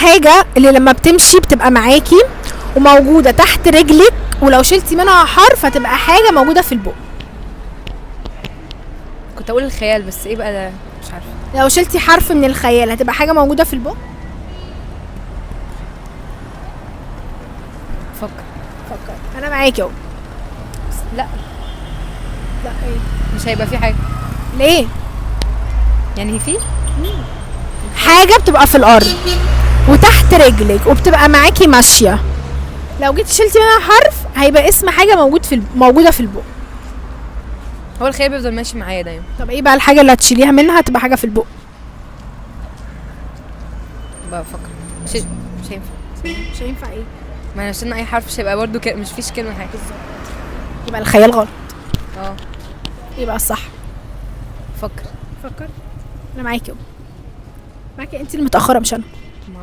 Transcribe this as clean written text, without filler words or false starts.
حاجه اللي لما بتمشي بتبقى معاكي وموجوده تحت رجلك، ولو شلتي منها حرف هتبقى حاجه موجوده في البق. كنت اقول الخيال بس ايه بقى ده مش عارفه. لو شلتي حرف من الخيال هتبقى حاجه موجوده في البق. فكر. انا معاكي اهو. لا لا ايه؟ مش هيبقى في حاجه. ليه؟ يعني في حاجه بتبقى في الارض وتحت رجلك وبتبقى معاكي ماشيه، لو جيتي شلتي منها حرف هيبقى اسم حاجه موجوده في البق. هو الخيال بيفضل ماشي معايا دايما. طب ايه بقى الحاجه اللي هتشيليها منها هتبقى حاجه في البق؟ بفكر. مش هينفع. مش هينفع ايه؟ ما انا عشان اي حرف مش هيبقى برضه مش فيش كلمه حاجه. يبقى الخيال غلط. اه يبقى الصح. فكر. انا معاكي اهو. معاكي انت المتاخره مش انا. ما